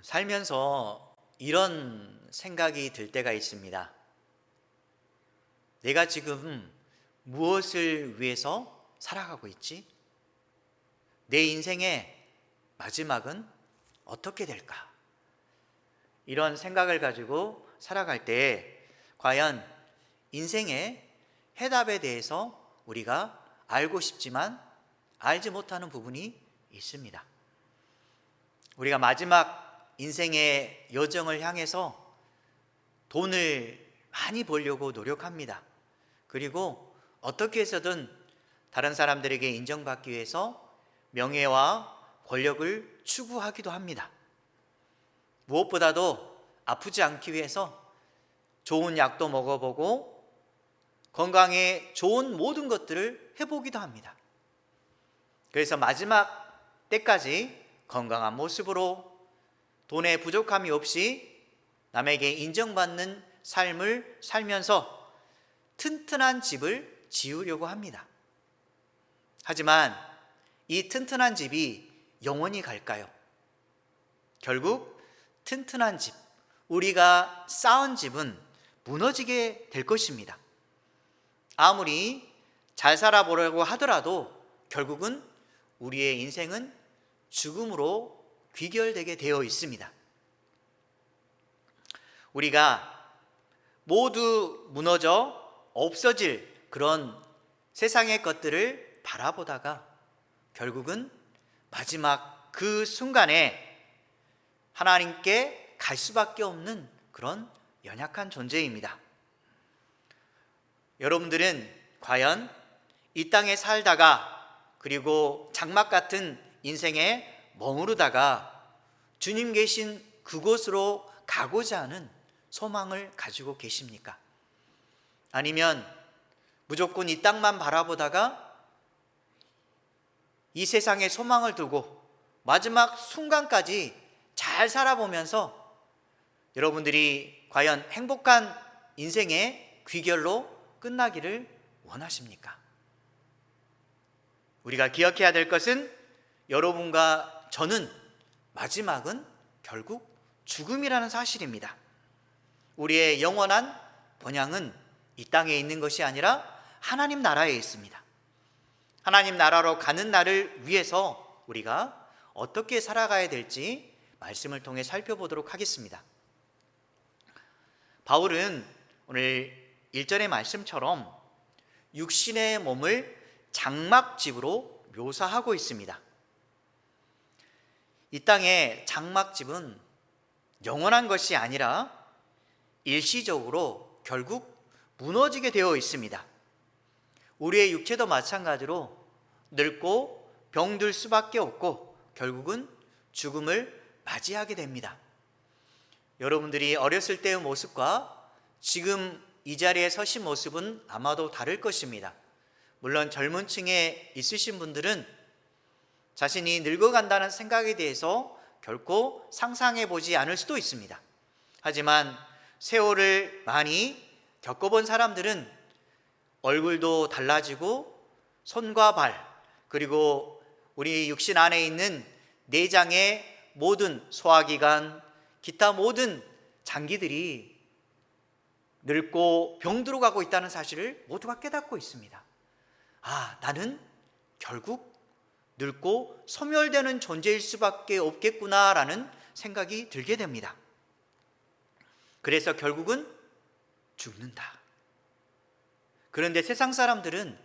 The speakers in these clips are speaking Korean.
살면서 이런 생각이 들 때가 있습니다. 내가 지금 무엇을 위해서 살아가고 있지? 내 인생의 마지막은 어떻게 될까? 이런 생각을 가지고 살아갈 때 과연 인생의 해답에 대해서 우리가 알고 싶지만 알지 못하는 부분이 있습니다. 우리가 마지막 인생의 여정을 향해서 돈을 많이 벌려고 노력합니다. 그리고 어떻게 해서든 다른 사람들에게 인정받기 위해서 명예와 권력을 추구하기도 합니다. 무엇보다도 아프지 않기 위해서 좋은 약도 먹어보고 건강에 좋은 모든 것들을 해보기도 합니다. 그래서 마지막 때까지 건강한 모습으로 돈에 부족함이 없이 남에게 인정받는 삶을 살면서 튼튼한 집을 지으려고 합니다. 하지만 이 튼튼한 집이 영원히 갈까요? 결국 튼튼한 집, 우리가 쌓은 집은 무너지게 될 것입니다. 아무리 잘 살아보려고 하더라도 결국은 우리의 인생은 죽음으로 귀결되게 되어 있습니다. 우리가 모두 무너져 없어질 그런 세상의 것들을 바라보다가 결국은 마지막 그 순간에 하나님께 갈 수밖에 없는 그런 연약한 존재입니다. 여러분들은 과연 이 땅에 살다가 그리고 장막 같은 인생에 머무르다가 주님 계신 그곳으로 가고자 하는 소망을 가지고 계십니까? 아니면 무조건 이 땅만 바라보다가 이 세상에 소망을 두고 마지막 순간까지 잘 살아보면서 여러분들이 과연 행복한 인생의 귀결로 끝나기를 원하십니까? 우리가 기억해야 될 것은 여러분과 저는 마지막은 결국 죽음이라는 사실입니다. 우리의 영원한 본향은 이 땅에 있는 것이 아니라 하나님 나라에 있습니다. 하나님 나라로 가는 날을 위해서 우리가 어떻게 살아가야 될지 말씀을 통해 살펴보도록 하겠습니다. 바울은 오늘 1절의 말씀처럼 육신의 몸을 장막집으로 묘사하고 있습니다. 이 땅의 장막집은 영원한 것이 아니라 일시적으로 결국 무너지게 되어 있습니다. 우리의 육체도 마찬가지로 늙고 병들 수밖에 없고 결국은 죽음을 맞이하게 됩니다. 여러분들이 어렸을 때의 모습과 지금 이 자리에 서신 모습은 아마도 다를 것입니다. 물론 젊은 층에 있으신 분들은 자신이 늙어간다는 생각에 대해서 결코 상상해 보지 않을 수도 있습니다. 하지만 세월을 많이 겪어본 사람들은 얼굴도 달라지고 손과 발 그리고 우리 육신 안에 있는 내장의 모든 소화기관 기타 모든 장기들이 늙고 병들어 가고 있다는 사실을 모두가 깨닫고 있습니다. 나는 결국 늙고 소멸되는 존재일 수밖에 없겠구나라는 생각이 들게 됩니다. 그래서 결국은 죽는다. 그런데 세상 사람들은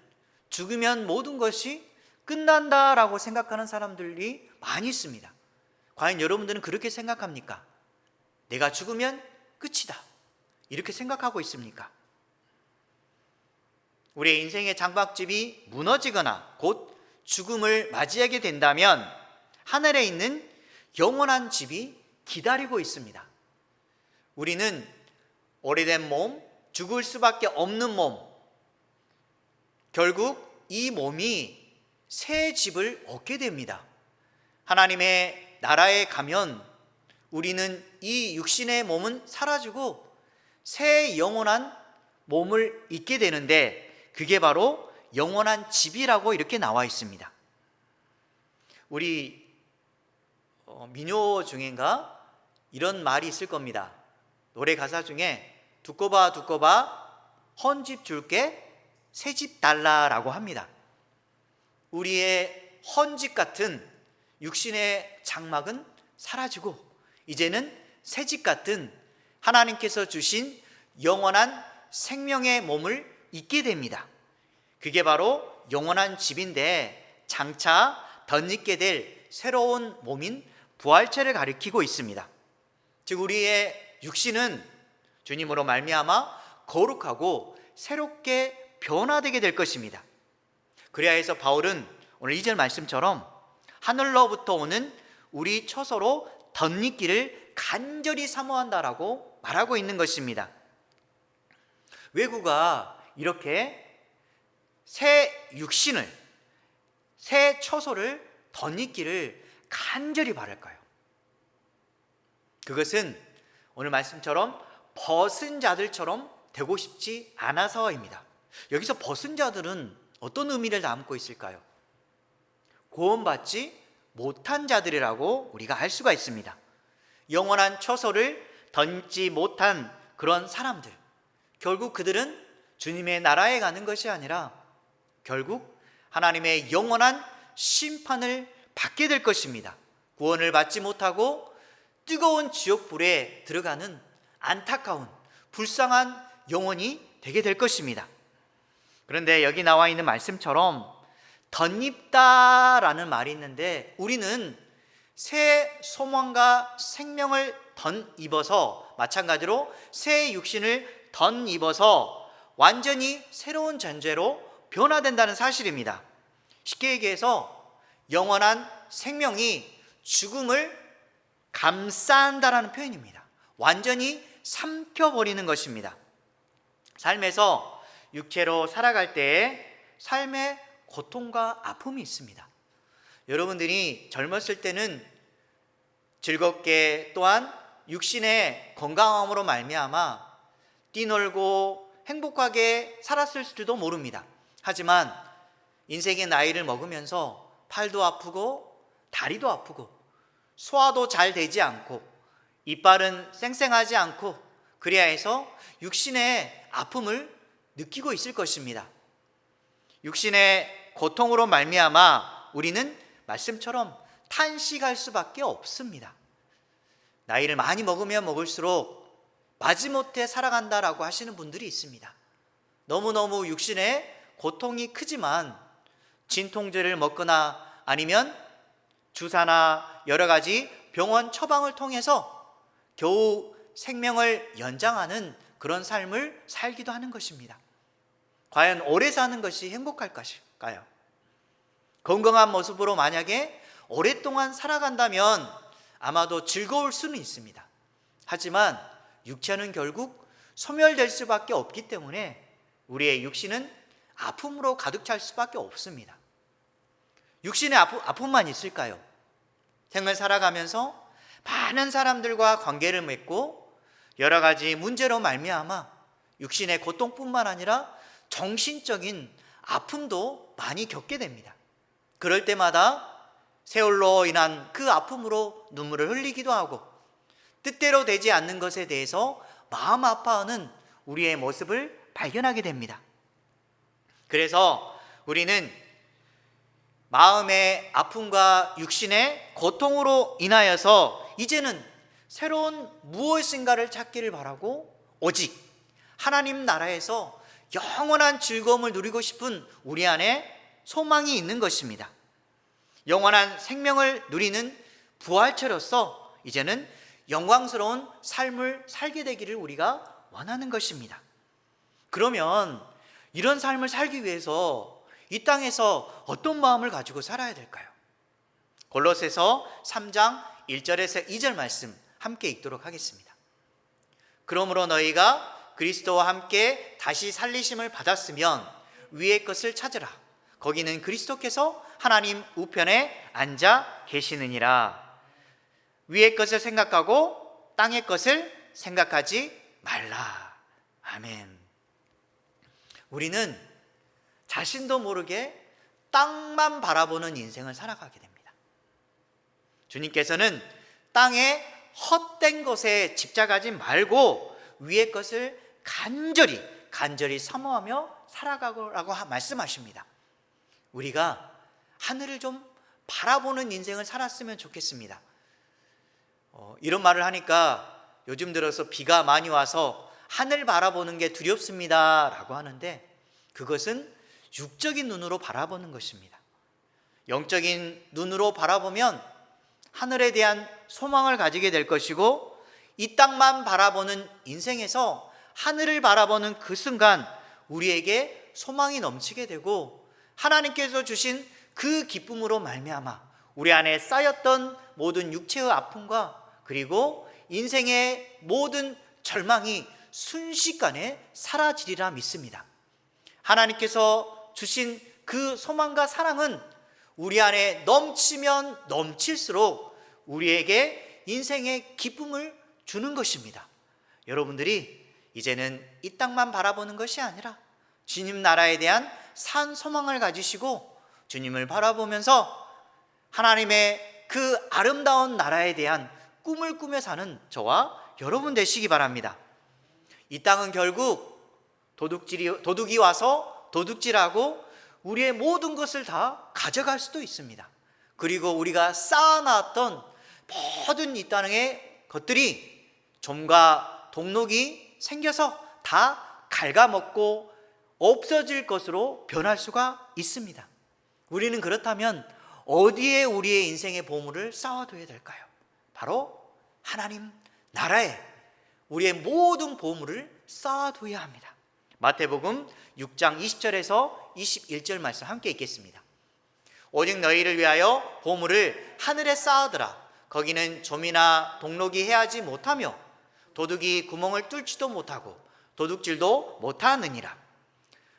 죽으면 모든 것이 끝난다라고 생각하는 사람들이 많이 있습니다. 과연 여러분들은 그렇게 생각합니까? 내가 죽으면 끝이다. 이렇게 생각하고 있습니까? 우리의 인생의 장막집이 무너지거나 곧 죽음을 맞이하게 된다면 하늘에 있는 영원한 집이 기다리고 있습니다. 우리는 오래된 몸, 죽을 수밖에 없는 몸, 결국 이 몸이 새 집을 얻게 됩니다. 하나님의 나라에 가면 우리는 이 육신의 몸은 사라지고 새 영원한 몸을 입게 되는데 그게 바로 영원한 집이라고 이렇게 나와 있습니다. 우리 민요 중인가 이런 말이 있을 겁니다. 노래 가사 중에 두꺼 봐 두꺼 봐 헌 집 줄게 새 집 달라라고 합니다. 우리의 헌 집 같은 육신의 장막은 사라지고 이제는 새 집 같은 하나님께서 주신 영원한 생명의 몸을 잊게 됩니다. 그게 바로 영원한 집인데 장차 덧입게 될 새로운 몸인 부활체를 가리키고 있습니다. 즉 우리의 육신은 주님으로 말미암아 거룩하고 새롭게 변화되게 될 것입니다. 그래야 해서 바울은 오늘 2절 말씀처럼 하늘로부터 오는 우리 처소로 덧입기를 간절히 사모한다라고 말하고 있는 것입니다. 외구가 이렇게 새 육신을, 새 처소를 덧입기를 간절히 바랄까요? 그것은 오늘 말씀처럼 벗은 자들처럼 되고 싶지 않아서입니다. 여기서 벗은 자들은 어떤 의미를 담고 있을까요? 구원받지 못한 자들이라고 우리가 알 수가 있습니다. 영원한 처소를 덧지 못한 그런 사람들, 결국 그들은 주님의 나라에 가는 것이 아니라 결국 하나님의 영원한 심판을 받게 될 것입니다. 구원을 받지 못하고 뜨거운 지옥불에 들어가는 안타까운 불쌍한 영혼이 되게 될 것입니다. 그런데 여기 나와 있는 말씀처럼 덧입다라는 말이 있는데 우리는 새 소망과 생명을 덧입어서 마찬가지로 새 육신을 덧입어서 완전히 새로운 존재로 변화된다는 사실입니다. 쉽게 얘기해서 영원한 생명이 죽음을 감싼다라는 표현입니다. 완전히 삼켜버리는 것입니다. 삶에서 육체로 살아갈 때에 삶의 고통과 아픔이 있습니다. 여러분들이 젊었을 때는 즐겁게 또한 육신의 건강함으로 말미암아 뛰놀고 행복하게 살았을 줄도 모릅니다. 하지만 인생의 나이를 먹으면서 팔도 아프고 다리도 아프고 소화도 잘 되지 않고 이빨은 쌩쌩하지 않고 그래야 해서 육신의 아픔을 느끼고 있을 것입니다. 육신의 고통으로 말미암아 우리는 말씀처럼 탄식할 수밖에 없습니다. 나이를 많이 먹으면 먹을수록 마지못해 살아간다라고 하시는 분들이 있습니다. 너무너무 육신의 고통이 크지만 진통제를 먹거나 아니면 주사나 여러 가지 병원 처방을 통해서 겨우 생명을 연장하는 그런 삶을 살기도 하는 것입니다. 과연 오래 사는 것이 행복할 것일까요? 건강한 모습으로 만약에 오랫동안 살아간다면 아마도 즐거울 수는 있습니다. 하지만 육체는 결국 소멸될 수밖에 없기 때문에 우리의 육신은 아픔으로 가득 찰 수밖에 없습니다. 육신의 아픔만 있을까요? 생을 살아가면서 많은 사람들과 관계를 맺고 여러 가지 문제로 말미암아 육신의 고통뿐만 아니라 정신적인 아픔도 많이 겪게 됩니다. 그럴 때마다 세월로 인한 그 아픔으로 눈물을 흘리기도 하고 뜻대로 되지 않는 것에 대해서 마음 아파하는 우리의 모습을 발견하게 됩니다. 그래서 우리는 마음의 아픔과 육신의 고통으로 인하여서 이제는 새로운 무엇인가를 찾기를 바라고 오직 하나님 나라에서 영원한 즐거움을 누리고 싶은 우리 안에 소망이 있는 것입니다. 영원한 생명을 누리는 부활체로서 이제는 영광스러운 삶을 살게 되기를 우리가 원하는 것입니다. 그러면 이런 삶을 살기 위해서 이 땅에서 어떤 마음을 가지고 살아야 될까요? 골로새서 3장 1절에서 2절 말씀 함께 읽도록 하겠습니다. 그러므로 너희가 그리스도와 함께 다시 살리심을 받았으면 위의 것을 찾으라. 거기는 그리스도께서 하나님 우편에 앉아 계시느니라. 위의 것을 생각하고 땅의 것을 생각하지 말라. 아멘. 우리는 자신도 모르게 땅만 바라보는 인생을 살아가게 됩니다. 주님께서는 땅의 헛된 것에 집착하지 말고 위의 것을 간절히 사모하며 살아가라고 말씀하십니다. 우리가 하늘을 좀 바라보는 인생을 살았으면 좋겠습니다. 이런 말을 하니까 요즘 들어서 비가 많이 와서 하늘 바라보는 게 두렵습니다 라고 하는데, 그것은 육적인 눈으로 바라보는 것입니다. 영적인 눈으로 바라보면 하늘에 대한 소망을 가지게 될 것이고, 이 땅만 바라보는 인생에서 하늘을 바라보는 그 순간 우리에게 소망이 넘치게 되고, 하나님께서 주신 그 기쁨으로 말미암아 우리 안에 쌓였던 모든 육체의 아픔과 그리고 인생의 모든 절망이 순식간에 사라지리라 믿습니다. 하나님께서 주신 그 소망과 사랑은 우리 안에 넘치면 넘칠수록 우리에게 인생의 기쁨을 주는 것입니다. 여러분들이 이제는 이 땅만 바라보는 것이 아니라 주님 나라에 대한 산 소망을 가지시고 주님을 바라보면서 하나님의 그 아름다운 나라에 대한 꿈을 꾸며 사는 저와 여러분 되시기 바랍니다. 이 땅은 결국 도둑이 와서 도둑질하고 우리의 모든 것을 다 가져갈 수도 있습니다. 그리고 우리가 쌓아놨던 모든 이 땅의 것들이 좀과 동록이 생겨서 다 갉아먹고 없어질 것으로 변할 수가 있습니다. 우리는 그렇다면 어디에 우리의 인생의 보물을 쌓아둬야 될까요? 바로 하나님 나라에 우리의 모든 보물을 쌓아둬야 합니다. 마태복음 6장 20절에서 21절 말씀 함께 읽겠습니다. 오직 너희를 위하여 보물을 하늘에 쌓아두라. 거기는 좀이나 동록이 해하지 못하며 도둑이 구멍을 뚫지도 못하고 도둑질도 못하느니라.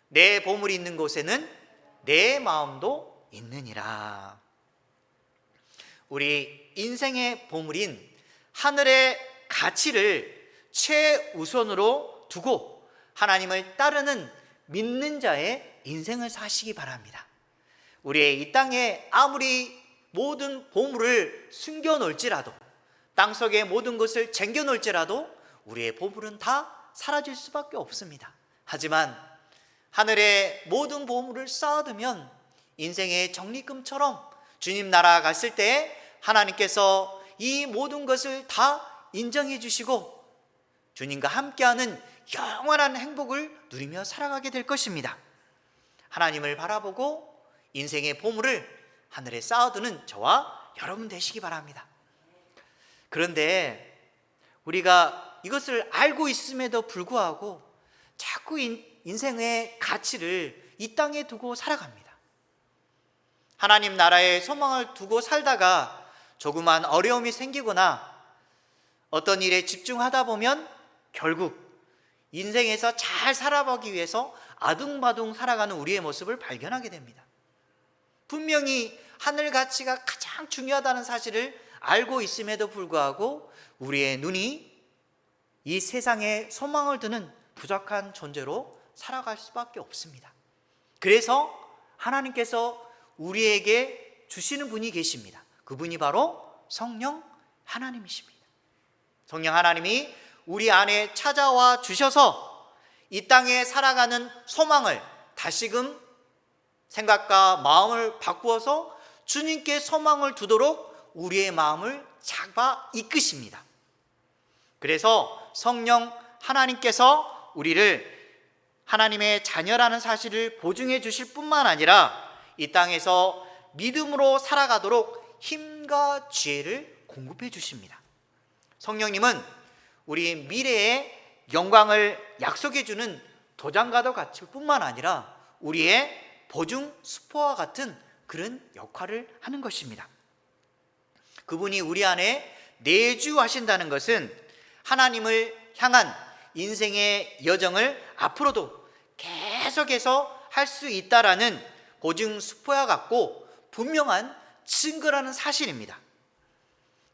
내 보물이 있는 곳에는 내 마음도 있느니라. 우리 인생의 보물인 하늘의 가치를 최우선으로 두고 하나님을 따르는 믿는 자의 인생을 사시기 바랍니다. 우리의 이 땅에 아무리 모든 보물을 숨겨놓을지라도, 땅속의 모든 것을 쟁겨놓을지라도 우리의 보물은 다 사라질 수밖에 없습니다. 하지만 하늘의 모든 보물을 쌓아두면 인생의 적립금처럼 주님 나라 갔을 때 하나님께서 이 모든 것을 다 인정해 주시고 주님과 함께하는 영원한 행복을 누리며 살아가게 될 것입니다. 하나님을 바라보고 인생의 보물을 하늘에 쌓아두는 저와 여러분 되시기 바랍니다. 그런데 우리가 이것을 알고 있음에도 불구하고 자꾸 인생의 가치를 이 땅에 두고 살아갑니다. 하나님 나라의 소망을 두고 살다가 조그만 어려움이 생기거나 어떤 일에 집중하다 보면 결국 인생에서 잘 살아보기 위해서 아둥바둥 살아가는 우리의 모습을 발견하게 됩니다. 분명히 하늘 가치가 가장 중요하다는 사실을 알고 있음에도 불구하고 우리의 눈이 이 세상에 소망을 두는 부족한 존재로 살아갈 수밖에 없습니다. 그래서 하나님께서 우리에게 주시는 분이 계십니다. 그분이 바로 성령 하나님이십니다. 성령 하나님이 우리 안에 찾아와 주셔서 이 땅에 살아가는 소망을 다시금 생각과 마음을 바꾸어서 주님께 소망을 두도록 우리의 마음을 잡아 이끄십니다. 그래서 성령 하나님께서 우리를 하나님의 자녀라는 사실을 보증해 주실 뿐만 아니라 이 땅에서 믿음으로 살아가도록 힘과 지혜를 공급해 주십니다. 성령님은 우리 미래의 영광을 약속해 주는 도장과도 같을 뿐만 아니라 우리의 보증 수포와 같은 그런 역할을 하는 것입니다. 그분이 우리 안에 내주하신다는 것은 하나님을 향한 인생의 여정을 앞으로도 계속해서 할 수 있다라는 보증 수포와 같고 분명한 증거라는 사실입니다.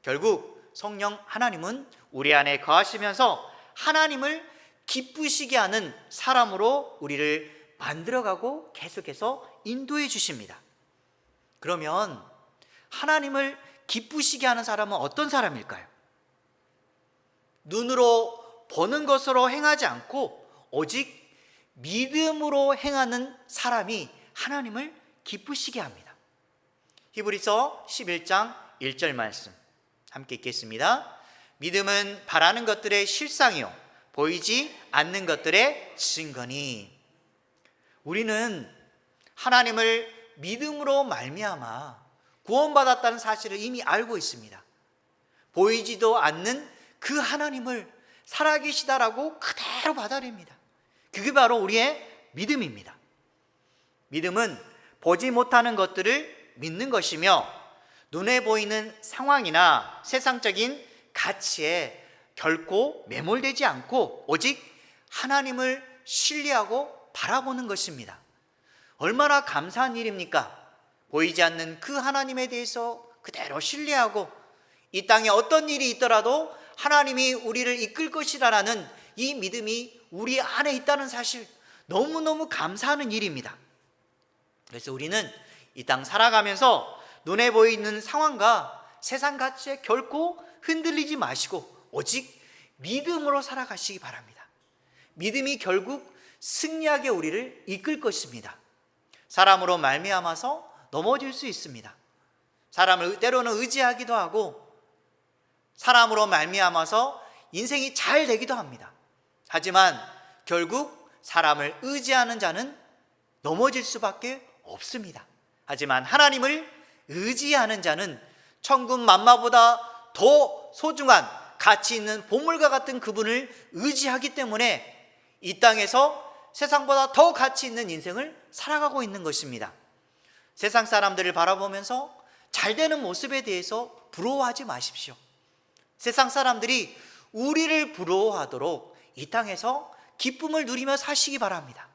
결국 성령 하나님은 우리 안에 거하시면서 하나님을 기쁘시게 하는 사람으로 우리를 만들어가고 계속해서 인도해 주십니다. 그러면 하나님을 기쁘시게 하는 사람은 어떤 사람일까요? 눈으로 보는 것으로 행하지 않고 오직 믿음으로 행하는 사람이 하나님을 기쁘시게 합니다. 히브리서 11장 1절 말씀 함께 읽겠습니다. 믿음은 바라는 것들의 실상이요 보이지 않는 것들의 증거니. 우리는 하나님을 믿음으로 말미암아 구원받았다는 사실을 이미 알고 있습니다. 보이지도 않는 그 하나님을 살아계시다라고 그대로 받아들입니다. 그게 바로 우리의 믿음입니다. 믿음은 보지 못하는 것들을 믿는 것이며 눈에 보이는 상황이나 세상적인 가치에 결코 매몰되지 않고 오직 하나님을 신뢰하고 바라보는 것입니다. 얼마나 감사한 일입니까? 보이지 않는 그 하나님에 대해서 그대로 신뢰하고 이 땅에 어떤 일이 있더라도 하나님이 우리를 이끌 것이라는 이 믿음이 우리 안에 있다는 사실, 너무너무 감사하는 일입니다. 그래서 우리는 이 땅 살아가면서 눈에 보이는 상황과 세상 가치에 결코 흔들리지 마시고 오직 믿음으로 살아가시기 바랍니다. 믿음이 결국 승리하게 우리를 이끌 것입니다. 사람으로 말미암아서 넘어질 수 있습니다. 사람을 때로는 의지하기도 하고 사람으로 말미암아서 인생이 잘 되기도 합니다. 하지만 결국 사람을 의지하는 자는 넘어질 수밖에 없습니다. 하지만 하나님을 의지하는 자는 천군 만마보다 더 소중한 가치 있는 보물과 같은 그분을 의지하기 때문에 이 땅에서 세상보다 더 가치 있는 인생을 살아가고 있는 것입니다. 세상 사람들을 바라보면서 잘 되는 모습에 대해서 부러워하지 마십시오. 세상 사람들이 우리를 부러워하도록 이 땅에서 기쁨을 누리며 사시기 바랍니다.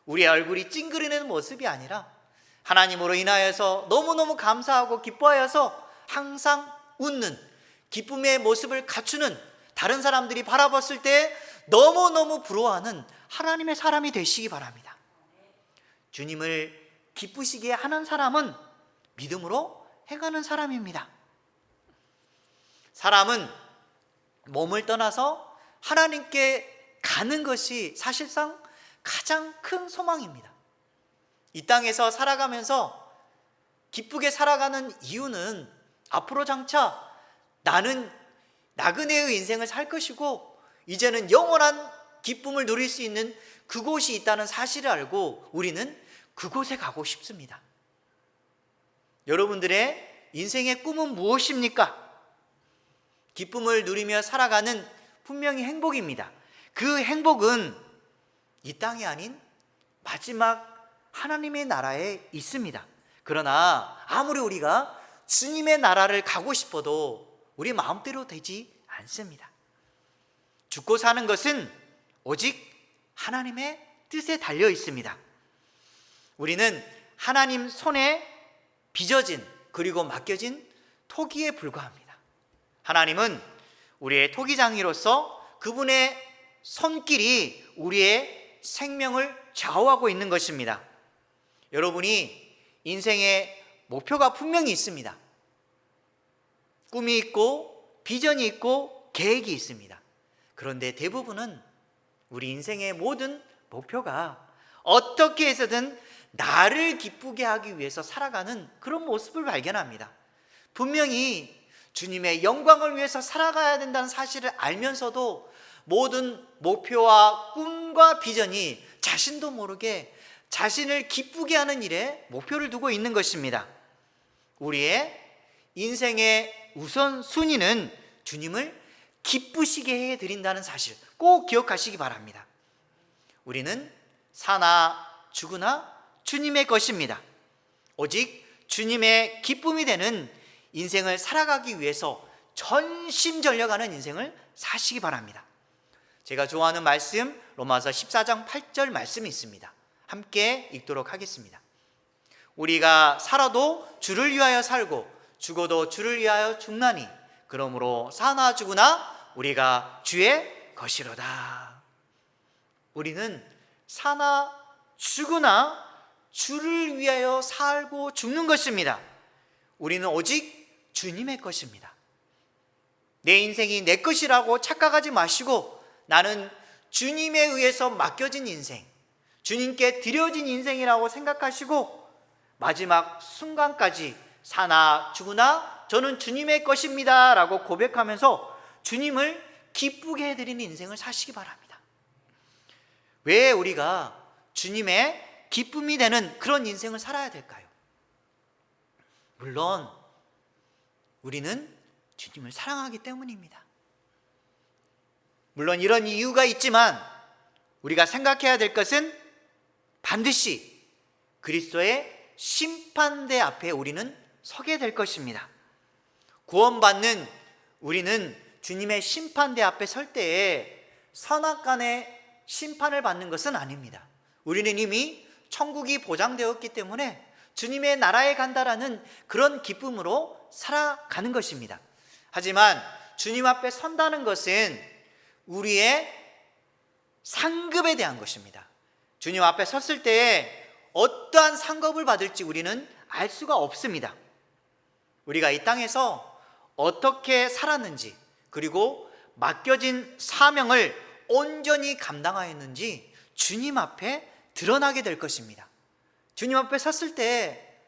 우리의 얼굴이 찡그리는 모습이 아니라 하나님으로 인하여서 너무너무 감사하고 기뻐하여서 항상 웃는 기쁨의 모습을 갖추는, 다른 사람들이 바라봤을 때 너무너무 부러워하는 하나님의 사람이 되시기 바랍니다. 주님을 기쁘시게 하는 사람은 믿음으로 행하는 사람입니다. 사람은 몸을 떠나서 하나님께 가는 것이 사실상 가장 큰 소망입니다. 이 땅에서 살아가면서 기쁘게 살아가는 이유는 앞으로 장차 나는 나그네의 인생을 살 것이고 이제는 영원한 기쁨을 누릴 수 있는 그곳이 있다는 사실을 알고 우리는 그곳에 가고 싶습니다. 여러분들의 인생의 꿈은 무엇입니까? 기쁨을 누리며 살아가는 분명히 행복입니다. 그 행복은 이 땅이 아닌 마지막 하나님의 나라에 있습니다. 그러나 아무리 우리가 주님의 나라를 가고 싶어도 우리 마음대로 되지 않습니다. 죽고 사는 것은 오직 하나님의 뜻에 달려 있습니다. 우리는 하나님 손에 빚어진 그리고 맡겨진 토기에 불과합니다. 하나님은 우리의 토기장이로서 그분의 손길이 우리의 생명을 좌우하고 있는 것입니다. 여러분이 인생의 목표가 분명히 있습니다. 꿈이 있고 비전이 있고 계획이 있습니다. 그런데 대부분은 우리 인생의 모든 목표가 어떻게 해서든 나를 기쁘게 하기 위해서 살아가는 그런 모습을 발견합니다. 분명히 주님의 영광을 위해서 살아가야 된다는 사실을 알면서도 모든 목표와 꿈과 비전이 자신도 모르게 자신을 기쁘게 하는 일에 목표를 두고 있는 것입니다. 우리의 인생의 우선순위는 주님을 기쁘시게 해드린다는 사실 꼭 기억하시기 바랍니다. 우리는 사나 죽으나 주님의 것입니다. 오직 주님의 기쁨이 되는 인생을 살아가기 위해서 전심전력하는 인생을 사시기 바랍니다. 제가 좋아하는 말씀 로마서 14장 8절 말씀이 있습니다. 함께 읽도록 하겠습니다. 우리가 살아도 주를 위하여 살고 죽어도 주를 위하여 죽나니 그러므로 사나 죽으나 우리가 주의 것이로다. 우리는 사나 죽으나 주를 위하여 살고 죽는 것입니다. 우리는 오직 주님의 것입니다. 내 인생이 내 것이라고 착각하지 마시고 나는 주님에 의해서 맡겨진 인생, 주님께 드려진 인생이라고 생각하시고 마지막 순간까지 사나 죽으나 저는 주님의 것입니다 라고 고백하면서 주님을 기쁘게 해드리는 인생을 사시기 바랍니다. 왜 우리가 주님의 기쁨이 되는 그런 인생을 살아야 될까요? 물론 우리는 주님을 사랑하기 때문입니다. 물론 이런 이유가 있지만 우리가 생각해야 될 것은 반드시 그리스도의 심판대 앞에 우리는 서게 될 것입니다. 구원받는 우리는 주님의 심판대 앞에 설 때에 선악간의 심판을 받는 것은 아닙니다. 우리는 이미 천국이 보장되었기 때문에 주님의 나라에 간다라는 그런 기쁨으로 살아가는 것입니다. 하지만 주님 앞에 선다는 것은 우리의 상급에 대한 것입니다. 주님 앞에 섰을 때에 어떠한 상급을 받을지 우리는 알 수가 없습니다. 우리가 이 땅에서 어떻게 살았는지, 그리고 맡겨진 사명을 온전히 감당하였는지 주님 앞에 드러나게 될 것입니다. 주님 앞에 섰을 때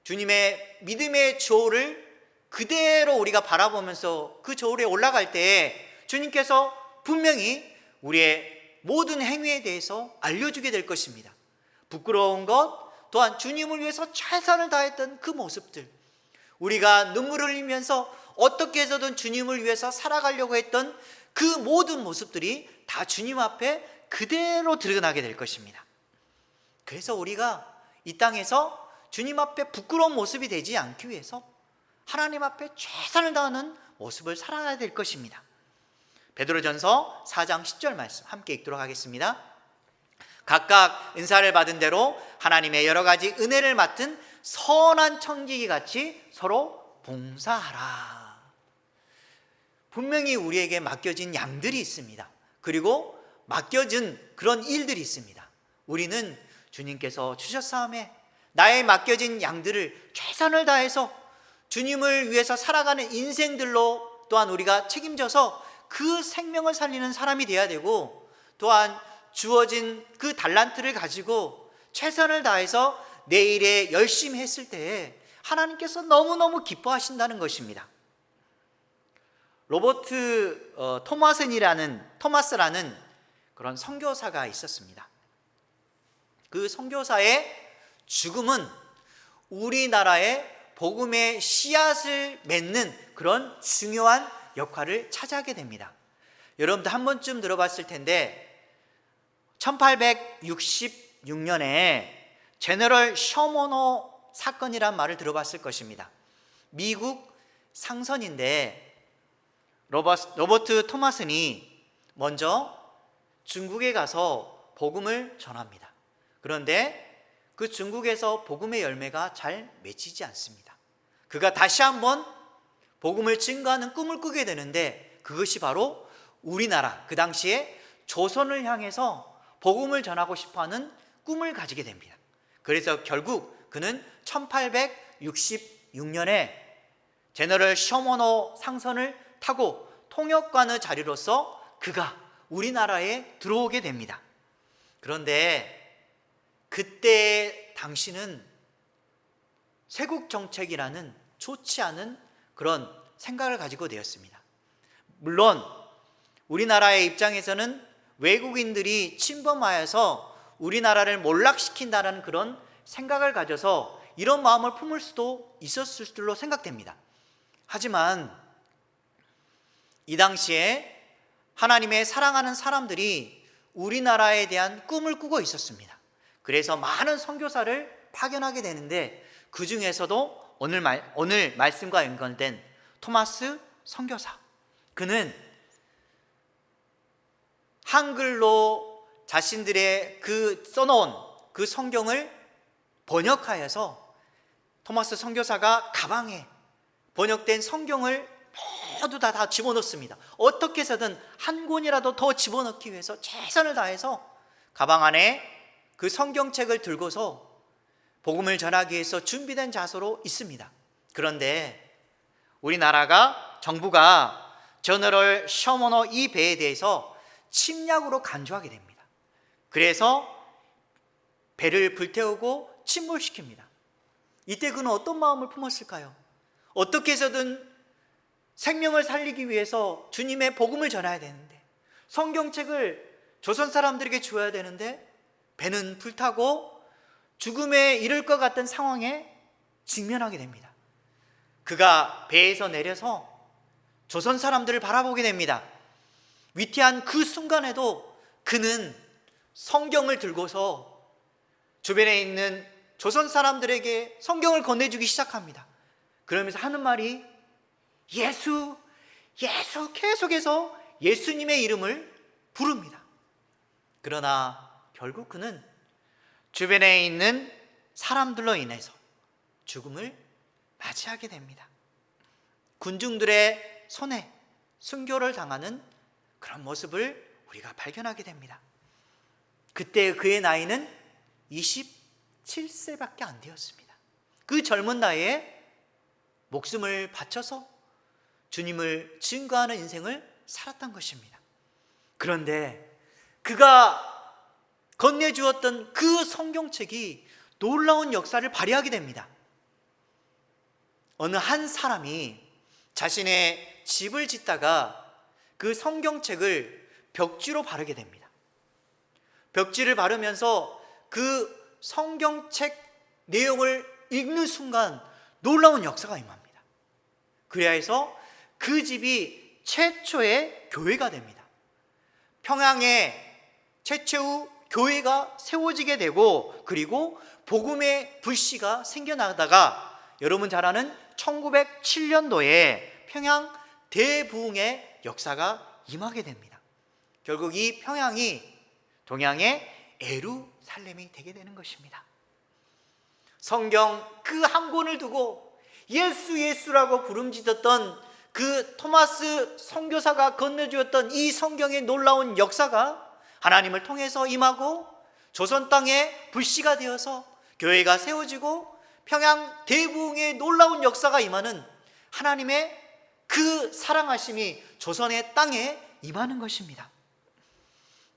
주님의 믿음의 조를 그대로 우리가 바라보면서 그 조울에 올라갈 때 주님께서 분명히 우리의 모든 행위에 대해서 알려주게 될 것입니다. 부끄러운 것, 또한 주님을 위해서 최선을 다했던 그 모습들, 우리가 눈물을 흘리면서 어떻게 해서든 주님을 위해서 살아가려고 했던 그 모든 모습들이 다 주님 앞에 그대로 드러나게 될 것입니다. 그래서 우리가 이 땅에서 주님 앞에 부끄러운 모습이 되지 않기 위해서 하나님 앞에 최선을 다하는 모습을 살아야 될 것입니다. 베드로전서 4장 10절 말씀 함께 읽도록 하겠습니다. 각각 은사를 받은 대로 하나님의 여러 가지 은혜를 맡은 선한 청지기 같이 서로 봉사하라. 분명히 우리에게 맡겨진 양들이 있습니다. 그리고 맡겨진 그런 일들이 있습니다. 우리는 주님께서 주셨사오매 나의 맡겨진 양들을 최선을 다해서 주님을 위해서 살아가는 인생들로 또한 우리가 책임져서 그 생명을 살리는 사람이 되어야 되고, 또한 주어진 그 달란트를 가지고 최선을 다해서 내 일에 열심히 했을 때에 하나님께서 너무너무 기뻐하신다는 것입니다. 로버트 토마스라는 그런 선교사가 있었습니다. 그 선교사의 죽음은 우리나라의 복음의 씨앗을 맺는 그런 중요한 역할을 차지하게 됩니다. 여러분도 한 번쯤 들어봤을 텐데 1866년에 제너럴 셔머너 사건이란 말을 들어봤을 것입니다. 미국 상선인데 로버트 토마슨이 먼저 중국에 가서 복음을 전합니다. 그런데 그 중국에서 복음의 열매가 잘 맺히지 않습니다. 그가 다시 한번 복음을 증거하는 꿈을 꾸게 되는데 그것이 바로 우리나라, 그 당시에 조선을 향해서 복음을 전하고 싶어하는 꿈을 가지게 됩니다. 그래서 결국 그는 1866년에 제너럴 셔머너 상선을 타고 통역관의 자리로서 그가 우리나라에 들어오게 됩니다. 그런데 그때 당시는 세국 정책이라는 좋지 않은 그런 생각을 가지고 되었습니다. 물론 우리나라의 입장에서는 외국인들이 침범하여서 우리나라를 몰락시킨다는 그런 생각을 가져서 이런 마음을 품을 수도 있었을 줄로 생각됩니다. 하지만 이 당시에 하나님의 사랑하는 사람들이 우리나라에 대한 꿈을 꾸고 있었습니다. 그래서 많은 선교사를 파견하게 되는데 그 중에서도 오늘 말씀과 연관된 토마스 선교사, 그는 한글로 자신들의 그 써놓은 그 성경을 번역하여서 토마스 선교사가 가방에 번역된 성경을 모두 다 집어넣습니다. 어떻게 해서든 한 권이라도 더 집어넣기 위해서 최선을 다해서 가방 안에 그 성경책을 들고서 복음을 전하기 위해서 준비된 자세로 있습니다. 그런데 우리나라가 정부가 저너럴 셔머너 이 배에 대해서 침략으로 간주하게 됩니다. 그래서 배를 불태우고 침몰시킵니다. 이때 그는 어떤 마음을 품었을까요? 어떻게 해서든 생명을 살리기 위해서 주님의 복음을 전해야 되는데, 성경책을 조선 사람들에게 주어야 되는데, 배는 불타고 죽음에 이를 것 같은 상황에 직면하게 됩니다. 그가 배에서 내려서 조선 사람들을 바라보게 됩니다. 위태한 그 순간에도 그는 성경을 들고서 주변에 있는 조선 사람들에게 성경을 건네주기 시작합니다. 그러면서 하는 말이 예수, 예수, 계속해서 예수님의 이름을 부릅니다. 그러나 결국 그는 주변에 있는 사람들로 인해서 죽음을 맞이하게 됩니다. 군중들의 손에 순교를 당하는 그런 모습을 우리가 발견하게 됩니다. 그때 그의 나이는 27세밖에 안 되었습니다. 그 젊은 나이에 목숨을 바쳐서 주님을 증거하는 인생을 살았던 것입니다. 그런데 그가 건네주었던 그 성경책이 놀라운 역사를 발휘하게 됩니다. 어느 한 사람이 자신의 집을 짓다가 그 성경책을 벽지로 바르게 됩니다. 벽지를 바르면서 그 성경책 내용을 읽는 순간 놀라운 역사가 임합니다. 그래야 해서 그 집이 최초의 교회가 됩니다. 평양에 최초의 교회가 세워지게 되고, 그리고 복음의 불씨가 생겨나다가 여러분 잘 아는 1907년도에 평양 대부흥의 역사가 임하게 됩니다. 결국 이 평양이 동양의 예루살렘이 되게 되는 것입니다. 성경 그 한 권을 두고 예수 예수라고 부름짓었던 그 토마스 선교사가 건네주었던 이 성경의 놀라운 역사가 하나님을 통해서 임하고 조선 땅에 불씨가 되어서 교회가 세워지고 평양 대부흥의 놀라운 역사가 임하는 하나님의 그 사랑하심이 조선의 땅에 임하는 것입니다.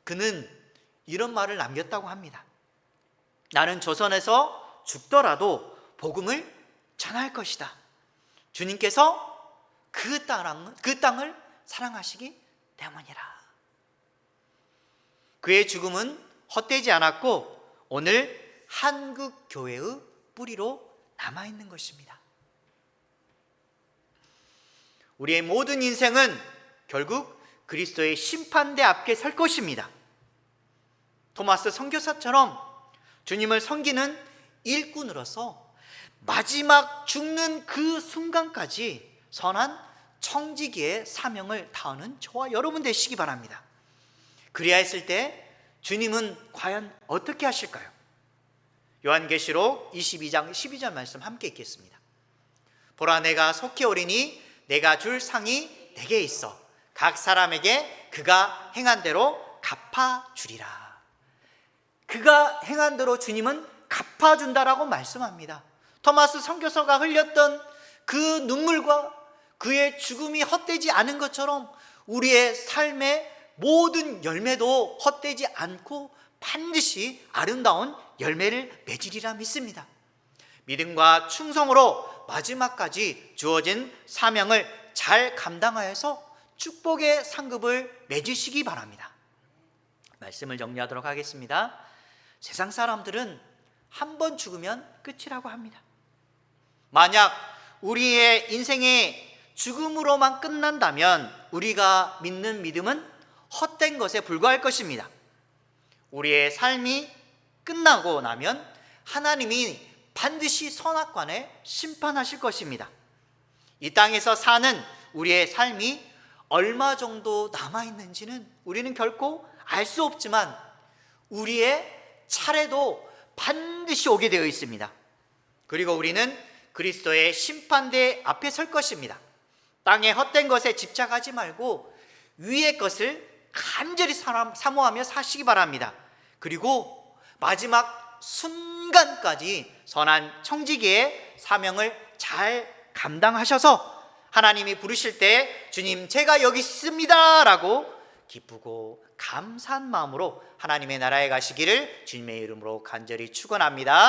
그는 이런 말을 남겼다고 합니다. 나는 조선에서 죽더라도 복음을 전할 것이다. 주님께서 그 땅을 사랑하시기 때문이라. 그의 죽음은 헛되지 않았고 오늘 한국 교회의 뿌리로 남아있는 것입니다. 우리의 모든 인생은 결국 그리스도의 심판대 앞에 설 것입니다. 토마스 선교사처럼 주님을 섬기는 일꾼으로서 마지막 죽는 그 순간까지 선한 청지기의 사명을 다하는 저와 여러분 되시기 바랍니다. 그리야 했을 때 주님은 과연 어떻게 하실까요? 요한계시록 22장 12절 말씀 함께 읽겠습니다. 보라, 내가 속히 오리니 내가 줄 상이 내게 있어 각 사람에게 그가 행한 대로 갚아주리라. 그가 행한 대로 주님은 갚아준다라고 말씀합니다. 토마스 선교사가 흘렸던 그 눈물과 그의 죽음이 헛되지 않은 것처럼 우리의 삶의 모든 열매도 헛되지 않고 반드시 아름다운 열매를 맺으리라 믿습니다. 믿음과 충성으로 마지막까지 주어진 사명을 잘 감당하여서 축복의 상급을 맺으시기 바랍니다. 말씀을 정리하도록 하겠습니다. 세상 사람들은 한 번 죽으면 끝이라고 합니다. 만약 우리의 인생의 죽음으로만 끝난다면 우리가 믿는 믿음은 헛된 것에 불과할 것입니다. 우리의 삶이 끝나고 나면 하나님이 반드시 선악관에 심판하실 것입니다. 이 땅에서 사는 우리의 삶이 얼마 정도 남아있는지는 우리는 결코 알 수 없지만 우리의 차례도 반드시 오게 되어 있습니다. 그리고 우리는 그리스도의 심판대 앞에 설 것입니다. 땅의 헛된 것에 집착하지 말고 위의 것을 간절히 사모하며 사시기 바랍니다. 그리고 마지막 순간까지 선한 청지기의 사명을 잘 감당하셔서 하나님이 부르실 때 주님 제가 여기 있습니다 라고 기쁘고 감사한 마음으로 하나님의 나라에 가시기를 주님의 이름으로 간절히 축원합니다.